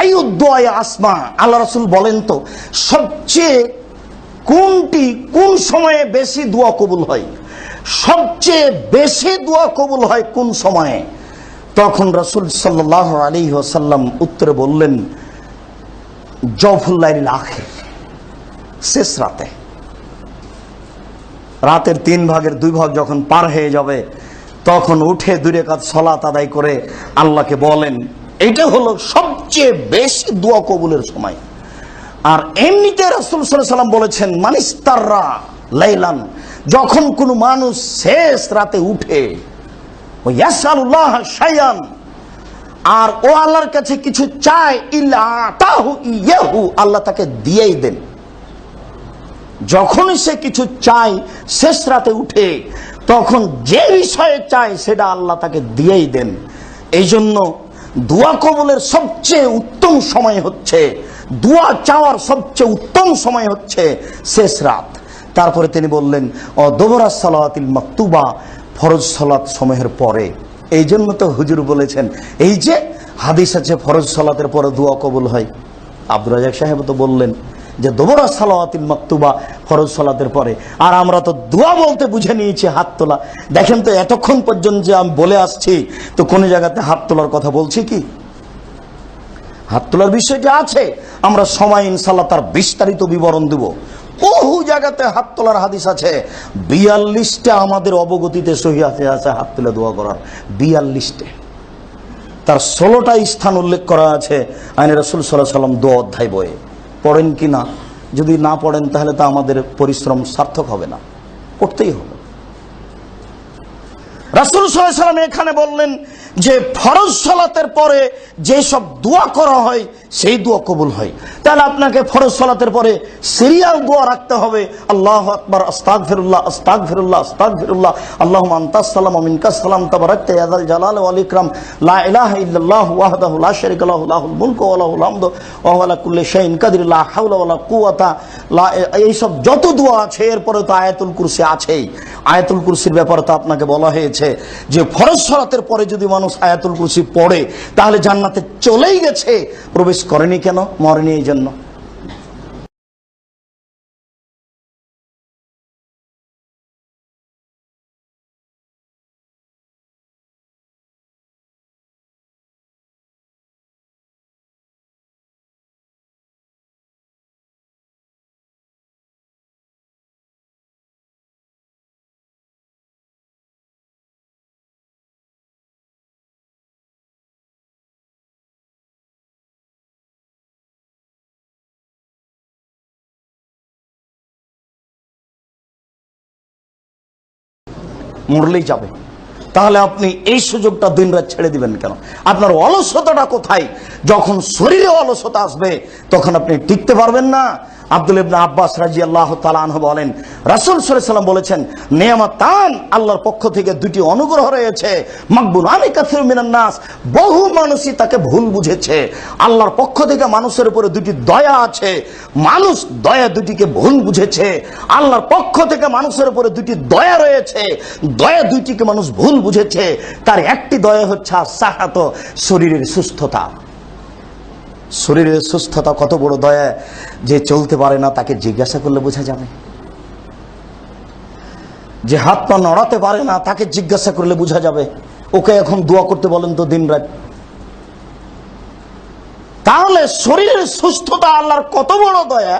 আইয়ুদ্দুআ আসমা, আল্লাহ রাসূল বলেন তো সবচেয়ে কোন সময়ে বেশি দোয়া কবুল হয়, সবচেয়ে বেশি দোয়া কবুল হয় কোন সময়ে? তখন রাসূল সাল্লাল্লাহু আলাইহি ওয়াসাল্লাম উত্তরে বললেন জওফুল লাইলিল আখির, শেষ রাতে। রাতের 3 ভাগের 2 ভাগ যখন পার হয়ে যাবে তখন উঠে 2 রাকাত সালাত আদায় করে আল্লাহকে বলেন, এটা হলো সবচেয়ে বেশি দোয়া কবুলের সময়। আর এমনিতে রাসূল সাল্লাল্লাহু আলাইহি ওয়াসাল্লাম বলেছেন মানিস্তাররা লাইলান, যখন কোনো মানুষ শেষ রাতে উঠে ও ইয়াসালুল্লাহ শাইআন, আর ও আল্লাহর কাছে কিছু চায়, ইল্লা আতাহু ইয়াহু, আল্লাহ তাকে দিয়েই দেন। যখন সে কিছু চায় শেষ রাতে উঠে, তখন যে বিষয়ে চায় সেটা আল্লাহ তাকে দিয়েই দেন। এই জন্য দোয়া কবুলের সবচেয়ে উত্তম সময় হচ্ছে, দোয়া চাওয়ার সবচেয়ে উত্তম সময় হচ্ছে শেষ রাত। তারপরে তিনি বললেন ও দুবুরাস সালাতিল মাকতুবা, ফরজ সালাত সময়ের পরে। এই জন্য তো হুজুর বলেছেন, এই যে হাদিস আছে ফরজ সালাতের পরে দোয়া কবুল হয়। আব্দুর রাজ্জাক সাহেব তো বললেন যে দুবুরাস সালাতিল মাকতুবা, ফরজ সালাতের পরে। আর আমরা তো দোয়া বলতে বুঝে নিয়েছি হাত তোলা। দেখেন তো এতক্ষণ পর্যন্ত যে আমি বলে আসছি, তো কোন জায়গাতে হাত তোলার কথা বলছি কি? হাত তোলার বিষয়টা আছে, আমরা সময় ইনশাআল্লাহ তার বিস্তারিত বিবরণ দেব। বহু জায়গাতে হাত তোলার হাদিস আছে, 42টা আমাদের অবগতিতে সহিহ আছে হাত তুলে দোয়া করার, 42টে। তার 16টা স্থান উল্লেখ করা আছে আইনে রাসূল সাল্লাল্লাহু আলাইহি ওয়াসাল্লাম দোয়া অধ্যায় বইয়ে। পড়েন কি না? যদি না পড়েন তাহলে তো আমাদের পরিশ্রম সার্থক হবে না, পড়তেই হবে। রাসূল সাল্লাল্লাহু আলাইহি ওয়াসাল্লাম এখানে বললেন যে ফরজ সালাতের পরে যে সব দোয়া করা হয় সেই দোয়া কবুল হয়। তাহলে আপনাকে ফরজ সালাতের পরে সিরিয়াল দোয়া রাখতে হবে, আল্লাহু আকবার, আস্তাগফিরুল্লাহ, আস্তাগফিরুল্লাহ, আস্তাগফিরুল্লাহ, আল্লাহুম্মা আনতাস সালাম ওয়া মিনকাস সালাম, তাবারাকতা ইয়া যাল জালালি ওয়াল ইকরাম, লা ইলাহা ইল্লাল্লাহ ওয়াহদাহু লা শারীকা লাহু, লাহুল মুলকু ওয়া লাহুল হামদু ওয়া হুয়া আলা কুল্লি শাইইন কাদির, লা হাওলা ওয়া লা কুওয়াতা, এই সব যত দোয়া আছে। এরপরে তো আয়াতুল কুরসি আছেই। আয়াতুল কুরসির ব্যাপারে তো আপনাকে বলা হয়েছে যে ফরজ সালাতের পরে যদি মানুষ আয়াতুল কুরসি পড়ে তাহলে জান্নাতে চলেই গেছে, প্রবেশ করেনি কেন? মরেনি এই জন্য। মরলেই যাবে, তাহলে আপনি এই সুযোগটা দিন রাত ছেড়ে দিবেন কেন? আপনার অলসতাটা কোথায়? যখন শরীরে অলসতা আসবে তখন আপনি টিকতে পারবেন না। আব্দুল্লাহ ইবনে আব্বাস রাদিয়াল্লাহু তাআলা আনহু বলেন, রাসূল সাল্লাল্লাহু আলাইহি ওয়াসাল্লাম বলেছেন, নেয়ামাতান, আল্লাহর পক্ষ থেকে 2টি অনুগ্রহ রয়েছে, মাকবুলান কাসীরুম মিনান নাস, বহু মানুষই তাকে ভুল বুঝেছে। আল্লাহর পক্ষ থেকে মানুষের উপরে 2টি দয়া আছে, মানুষ দয়া 2টিকে ভুল বুঝেছে। আল্লাহর পক্ষ থেকে মানুষের উপরে 2টি দয়া রয়েছে, দয়া 2টিকে মানুষ ভুল বুঝেছে। তার একটি দয়া হচ্ছে সাহাত, শরীরের সুস্থতা। শরীরের সুস্থতা কত বড় দয়া, যে চলতে পারে না তাকে জিজ্ঞাসা করলে বোঝা যাবে। যে হাত পা নড়াতে পারে না তাকে জিজ্ঞাসা করলে বোঝা যাবে। ওকে এখন দোয়া করতে বলেন তো দিন রাত। তাহলে শরীরের সুস্থতা আল্লাহর কত বড় দয়া।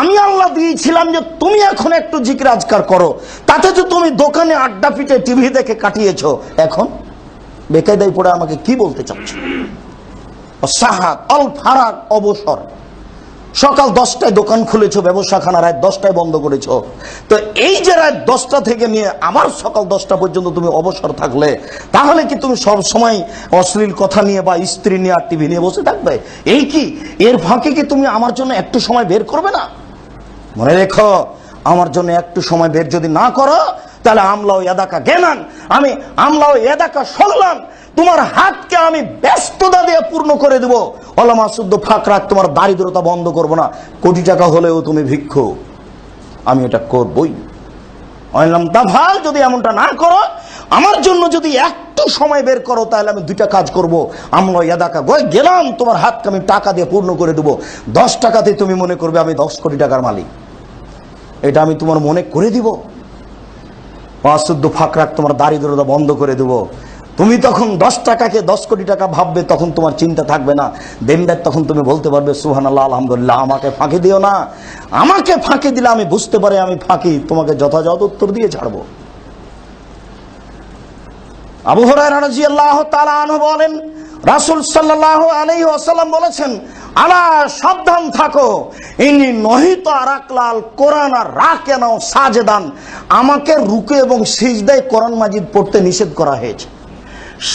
আমি আল্লাহ দিয়েছিলাম যে তুমি এখন একটু জিকির আজকার করো, তাতে তো তুমি দোকানে আড্ডা পিটে টিভি দেখে কাটিয়েছো, এখন বেকায়দায় পড়ে আমাকে কি বলতে চাচ্ছ? সাহাত অল ফারাক, অবসর। সকাল 10টায় দোকান খুলেছো, ব্যবসাখানা রাত 10টায় বন্ধ করেছো। তো এই যে রাত 10টা থেকে নিয়ে আবার সকাল 10টা পর্যন্ত তুমি অবসর থাকলে, তাহলে কি তুমি সব সময় অশ্লীল কথা নিয়ে বা স্ত্রী নিয়ে আর টিভি নিয়ে বসে থাকবে? এই কি এর ফাঁকে কি তুমি আমার জন্য একটু সময় বের করবে না? মনে রেখো, আমার জন্য একটু সময় বের যদি না করো তাহলে আমলাও ইয়াদাকা জ্ঞানান, আমি আমলাও ইয়াদাকা সগলান, তোমার হাতকে আমি ব্যস্ততা দিয়ে পূর্ণ করে দেব। ওলামা শুদ্ধ ফাঁক রাখ, তোমার দারিদ্রতা বন্ধ করবো না। কোটি টাকা হলেও তুমি ভিক্ষু, আমি এটা করবই। যদি এমনটা না করো, আমার জন্য যদি একটু একটু সময় বের করো, তাহলে আমি দুইটা কাজ করব। আমরা ইয়াদাকা গেলাম, তোমার হাতকে আমি টাকা দিয়ে পূর্ণ করে দেবো। 10 টাকাতে তুমি মনে করবে আমি 10 কোটি টাকার মালিক, এটা আমি তোমার মনে করে দিব। অশুদ্ধ ফাকরাক, তোমার দারিদ্রতা বন্ধ করে দেব। তুমি তখন 10 টাকাকে 10 কোটি টাকা ভাববে, তখন তোমার চিন্তা থাকবে না। দেনদার তখন তুমি বলতে পারবে সুবহানাল্লাহ, আলহামদুলিল্লাহ, আমাকে ফাঁকি দিও না। আমাকে ফাঁকি দিলে আমি বুঝতে পারি আমি ফাঁকি, তোমাকে যথাযথ উত্তর দিয়ে ছাড়বো। আবু হুরায়রা রাদিয়াল্লাহু তাআলা আনহু বলেন, রাসূল সাল্লাল্লাহু আলাইহি ওয়াসাল্লাম বলেছেন, আলা, সাবধান থাকো, ইনি নহিত আরাকলাল কোরআন আর রাকেন ও সাজেদান, আমাকে রুকু এবং সিজদায় কোরআন মাজিদ পড়তে নিষেধ করা হয়েছে।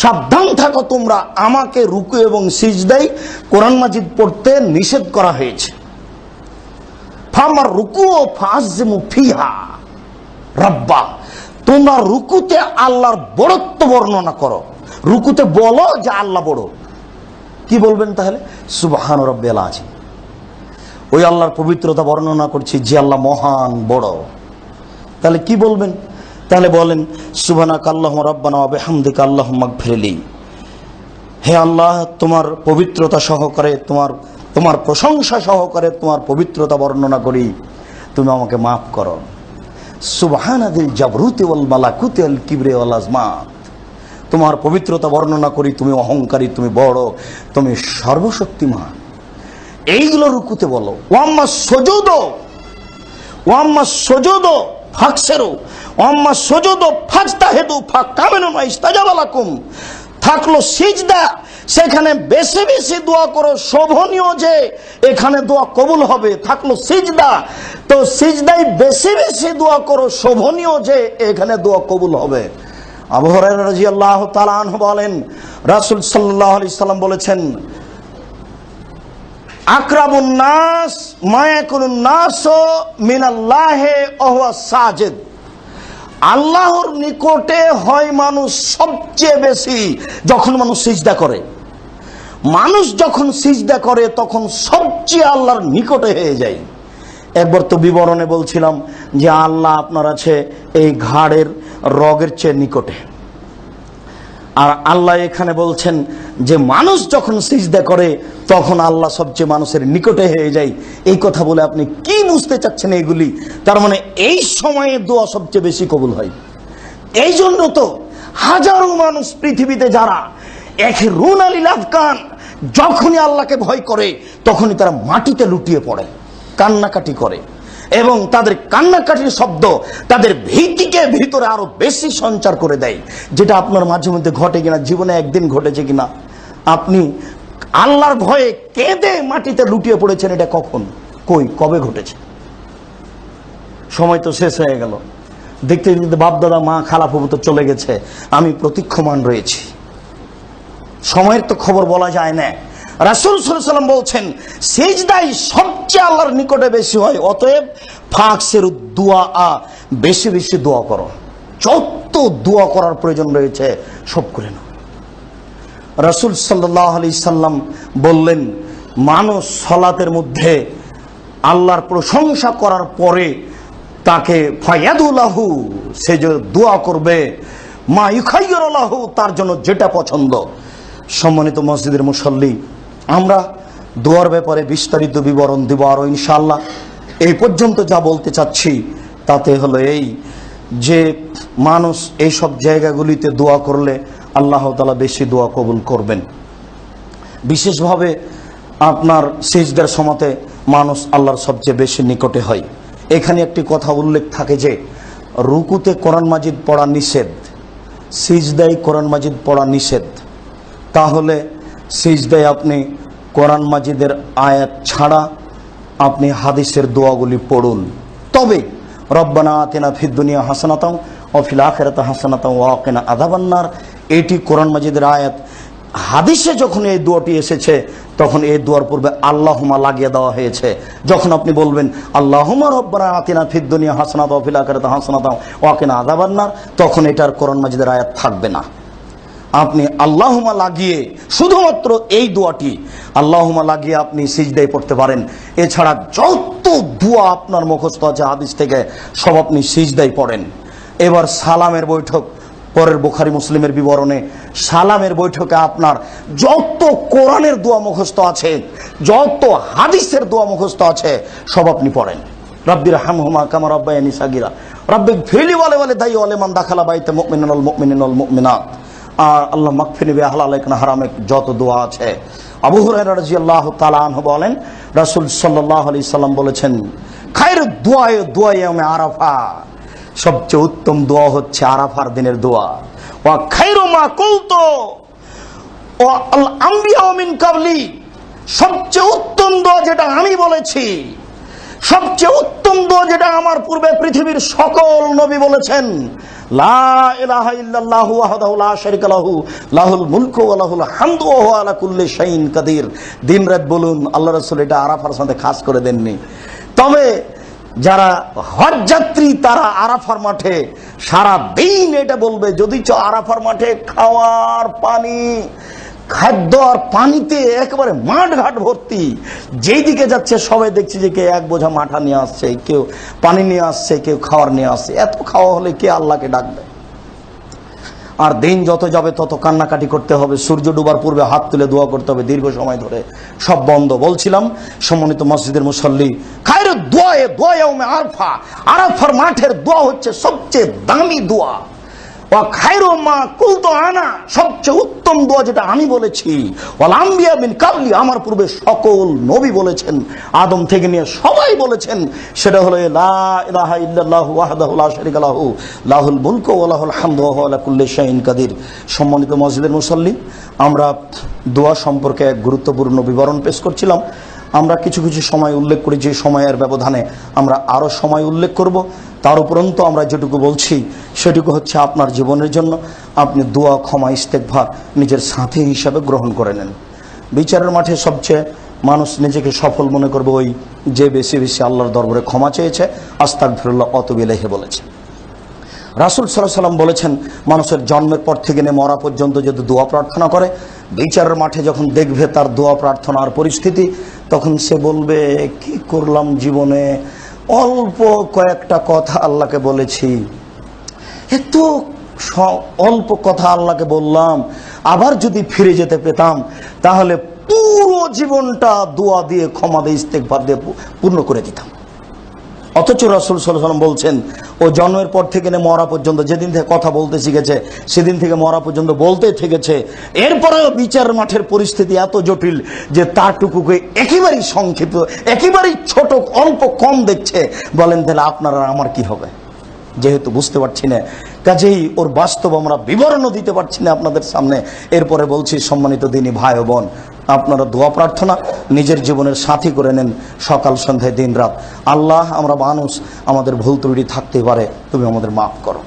সাবধান থাকো তোমরা, আমাকে রুকু এবং সিজদায় কোরআন মাজিদ পড়তে নিষেধ করা হয়েছে। ফামার রুকু ও ফাযমু ফিহা রাব্বা, তোমরা রুকুতে আল্লাহর বড়ত্ব বর্ণনা করো। রুকুতে বলো যে আল্লাহ বড়। কি বলবেন তাহলে? সুবহান রাব্বিয়াল আযীম। ওই আল্লাহর পবিত্রতা বর্ণনা করছি যে আল্লাহ মহান বড়। তাহলে কি বলবেন? তাহলে বলেন সুবহানাকা আল্লাহুম্মা রাব্বানা ওয়া বিহামদিকা আল্লাহুম্মা গফিরলি, হে আল্লাহ, তোমার পবিত্রতা সহকারে, তোমার প্রশংসা সহকারে তোমার পবিত্রতা বর্ণনা করি, তুমি আমাকে মাফ করো। সুবহানাদিল জাবরুতি ওয়াল মালাকুতি ওয়াল কিবরি ওয়াল আজমাত, তোমার পবিত্রতা বর্ণনা করি, তুমি অহংকারী, তুমি বড়, তুমি সর্বশক্তিমান। এইগুলো রুকুতে বলো। ওয়াম্মা সুজুদ ফাকসিরু ওয়াম্মা সুজুদ ফাজতাহিদু ফাকামিনু মা ইস্তাজাবা লাকুম, থাকলো সিজদা, সেখানে বেশি বেশি দোয়া করো, শোভনীয় যে এখানে দোয়া কবুল হবে। থাকলো সিজদা, তো সিজদায় বেশি বেশি দোয়া করো, শোভনীয় যে এখানে দোয়া কবুল হবে। আবু হুরায়রা রাদিয়াল্লাহু তাআলা আনহু বলেন, রাসূল সাল্লাল্লাহু আলাইহি সাল্লাম বলেছেন, আকরাবুন নাস মা ইয়াকুনুন নাসু মিনাল্লাহি ওয়া হুয়া সাজিদ, আল্লাহর নিকটে হয় মানুষ সবচেয়ে বেশি যখন মানুষ সিজদা করে। মানুষ যখন সিজদা করে তখন সবচেয়ে আল্লাহর নিকটে হয়ে যায়। একবার তো বিবরণে বলছিলাম যে আল্লাহ আপনার আছে এই ঘাড়ের রগের চেয়ে নিকটে, আর আল্লাহ এখানে বলছেন যে মানুষ যখন সিজদা করে তখন আল্লাহ সবচেয়ে মানুষের নিকটে হয়ে যায়। এই কথা বলে আপনি কি বুঝতে চাচ্ছেন এগুলি? তার মানে এই সময়ে দোয়া সবচেয়ে বেশি কবুল হয়। এই জন্য তো হাজারো মানুষ পৃথিবীতে যারা এখরুন আলিল আযকান, যখনই আল্লাহকে ভয় করে তখনই তারা মাটিতে লুটিয়ে পড়ে, কান্নাকাটি করে, এবং তাদের কান্নাকাটির শব্দ তাদের ভীতিকে ভিতরে আরো বেশি সঞ্চার করে দেয়। যেটা আপনার মাঝে মধ্যে ঘটে কিনা, জীবনে একদিন ঘটেছে কিনা, আপনি আল্লাহর ভয়ে কেঁদে মাটিতে লুটিয়ে পড়েছেন, এটা কখন, কই, কবে ঘটেছে? সময় তো শেষ হয়ে গেল, দেখতে দেখতে বাপ দাদা মা খালা ফুফু তো চলে গেছে, আমি প্রতীক্ষমান রয়েছি। সময়ের তো খবর বলা যায় না। রাসূল সাল্লাল্লাহু আলাইহি ওয়াসাল্লাম বলছেন সিজদাই সবচেয়ে আল্লাহর নিকটে বেশি হয়, অতএব ফাকসিরু দুআ, বেশি বেশি দোয়া করো, যত দোয়া করার প্রয়োজন রয়েছে সব করে নাও। রাসূল সাল্লাল্লাহু আলাইহি সাল্লাম বললেন, মানুষ সালাতের মধ্যে আল্লাহর প্রশংসা করার পরে তাকে ফায়াদুলাহু, সে যে দোয়া করবে, মা ইউখাইয়িরু লাহু, তার জন্য যেটা পছন্দ। সম্মানিত মসজিদের মুসল্লি, আমরা দোয়ার ব্যাপারে বিস্তারিত বিবরণ দিব আরো ইনশাআল্লাহ। এই পর্যন্ত যা বলতে চাচ্ছি তাতে হলো এই যে মানুষ এইসব জায়গাগুলিতে দোয়া করলে আল্লাহ তাআলা বেশি দোয়া কবুল করবেন। বিশেষভাবে আপনার সিজদার সময়তে মানুষ আল্লাহর সবচেয়ে বেশি নিকটে হয়। এখানে একটি কথা উল্লেখ থাকে যে রুকুতে কোরআন মাজিদ পড়া নিষেধ, সিজদায় কোরআন মাজিদ পড়া নিষেধ। তাহলে সিজদায় আপনি কোরআন মাজিদের আয়াত ছাড়া আপনি হাদিসের দোয়াগুলি পড়ুন। তবে রব্বানা আতিনা ফিদ দুনিয়া হাসানাতাও ওয়া ফিল আখিরাতি হাসানাতাও ওয়া কিনা আযাবান্নার, এটি কোরআন মাজিদের আয়াত। হাদিসে যখন এই দোয়াটি এসেছে তখন এই দোয়ার পূর্বে আল্লাহুম্মা লাগিয়ে দেওয়া হয়েছে। যখন আপনি বলবেন আল্লাহুম্মা রব্বানা আতিনা ফিদ দুনিয়া হাসানাতাও ওয়া ফিল আখিরাতি হাসানাতাও ওয়া কিনা আযাবান্নার, তখন এটার কোরআন মাজিদের আয়াত থাকবে না। আপনি আল্লাহুম্মা লাগিয়ে শুধুমাত্র এই দোয়াটি আল্লাহুম্মা লাগিয়ে আপনি সিজদায় পড়তে পারেন। এছাড়া যত দোয়া আপনার মুখস্থ আছে হাদিস থেকে সব আপনি সিজদায় পড়েন। এবার সালামের বৈঠক পরের বুখারী মুসলিমের বিবরণে সালামের বৈঠকে আপনার যত কোরআনের দোয়া মুখস্থ আছে, যত হাদিসের দোয়া মুখস্থ আছে, সব আপনি পড়েন। রব্বির হামহুমা কামা রাব্বায়ানি সাগীরা, রব্বিক ফিরলি ওয়ালে দাই ওয়ালে মান দাখালা বাইতা মুমিনুন ওয়াল মুমিনিন ওয়াল মুমিনাত, আর আল্লাহ মাগফিরনি বিহালালিক না হারামিক, যত দোয়া আছে। আবু হুরায়রা রাদিয়াল্লাহু তাআলা আনহু বলেন, রাসূল সাল্লাল্লাহু আলাইহি সাল্লাম বলেছেন, খায়রুদ দুআয়ে দুআয়ে ইয়াউমে আরাফা, সবচেয়ে উত্তম দোয়া হচ্ছে আরাফার দিনের দোয়া। ওয়া খায়রু মা কুলতু ওয়া আল আম্বিয়া মিন কাবলি, সবচেয়ে উত্তম দোয়া যেটা আমি বলেছি, সবচেয়ে উত্তম দোয়া যেটা আমার পূর্বে পৃথিবীর সকল নবী বলেছেন, লা ইলাহা ইল্লাল্লাহু ওয়াহদাহু লা শারীকা লাহু লাহুল মুলকু ওয়া লাহুল হামদু ওয়া হুয়া আলা কুল্লি শাইইন কাদির। দিন রাত বলুন, আল্লাহ রাসূল এটা আরাফার সাথে খাস করে দেননি। তবে যারা হজ যাত্রী তারা আরাফার মাঠে সারা দিন এটা বলবে। যদি আরাফার মাঠে খাওয়ার পানি, খাদ্য আর পানিতে একেবারে মাঠ ঘাট ভর্তি, যেই দিকে যাচ্ছে সবাই দেখছি যে কে এক বোঝা মাঠা নিয়ে আসছে, কেউ পানি নিয়ে আসছে, কেউ খাওয়ার নিয়ে আসছে। এত খাওয়া হলে কে আল্লাহকে ডাকবে? আর দিন যত যাবে তত কান্নাকাটি করতে হবে। সূর্য ডুবার পূর্বে হাত তুলে দোয়া করতে হবে দীর্ঘ সময় ধরে। সব বন্ধ। বলছিলাম, সম্মানিত মসজিদের মুসল্লি, খায়রুদ দুআয়ে দুআয়ে ইয়াউমে আরাফা, আরাফার মাঠের দোয়া হচ্ছে সবচেয়ে দামি দোয়া। ওয়া খায়রু মা কুলতু আনা, সবচেয়ে উত্তম দোয়া যেটা আমি বলেছি। ওয়াল আম্বিয়া মিন কাবলি, আমার পূর্বে সকল নবী বলেছেন, আদম থেকে নিয়ে সবাই বলেছেন, সেটা হলো লা ইলাহা ইল্লাল্লাহু ওয়াহদাহু লা শারীকা লাহু লাহুল মুলকু ওয়া লাহুল হামদু ওয়া হুয়া আলা কুল্লি শাইইন কাদির। সম্মানিত মসজিদের মুসল্লি, আমরা দোয়া সম্পর্কে এক গুরুত্বপূর্ণ বিবরণ পেশ করছিলাম। আমরা কিছু কিছু সময় উল্লেখ করি, যে সময়ের ব্যবধানে আমরা আরও সময় উল্লেখ করব। তার উপরন্ত আমরা যেটুকু বলছি সেটুকু হচ্ছে আপনার জীবনের জন্য আপনি দোয়া, ক্ষমা, ইস্তেগফার নিজের সাথী হিসাবে গ্রহণ করে নেন। বিচারের মাঠে সবচেয়ে মানুষ নিজেকে সফল মনে করবে ওই যে বেশি বেশি আল্লাহর দরবারে ক্ষমা চেয়েছে, আস্তাগফিরুল্লাহ অতুবু ইলাইহি বলেছে। রাসূল সাল্লাল্লাহু আলাইহি ওয়াসাল্লাম বলেছেন, মানুষের জন্মের পর থেকে নিয়ে মরা পর্যন্ত যদি দোয়া প্রার্থনা করে, বিচারের মাঠে যখন দেখবে তার দোয়া প্রার্থনার পরিস্থিতি, তখন সে বলবে, কি করলাম জীবনে, অল্প কয়েকটা কথা আল্লাহকে বলেছি, এত অল্প কথা আল্লাহকে বললাম, আবার যদি ফিরে যেতে পেতাম তাহলে পুরো জীবনটা দোয়া দিয়ে, ক্ষমা দিয়ে, ইস্তেগফার দিয়ে পূর্ণ করে দিতাম। অথচ রাসূল সাল্লাল্লাহু আলাইহি ওয়াসাল্লাম বলছেন, ও জন্মের পর থেকে মরা পর্যন্ত, যেদিন থেকে কথা বলতে শিখেছে সেদিন থেকে মরা পর্যন্ত বলতেই থেকেছে। এরপরেও বিচার মাঠের পরিস্থিতি এত জটিল যে তারটুকুকে একেবারেই সংক্ষিপ্ত, একেবারেই ছোট, অল্প কম দেখছে। বলেন তাহলে আপনার আর আমার কি হবে? যেহেতু বুঝতে পারছি না, কাজেই ওর বাস্তব আমরা বিবরণও দিতে পারছি না আপনাদের সামনে। এরপরে বলছি, সম্মানিত দিনী ভাই ও বোন, আপনারা দোয়া প্রার্থনা নিজের জীবনের সাথী করে নেন, সকাল সন্ধ্যায় দিন রাত। আল্লাহ, আমরা মানুষ, আমাদের ভুল ত্রুটি থাকতে পারে, তুমি আমাদের মাফ করো।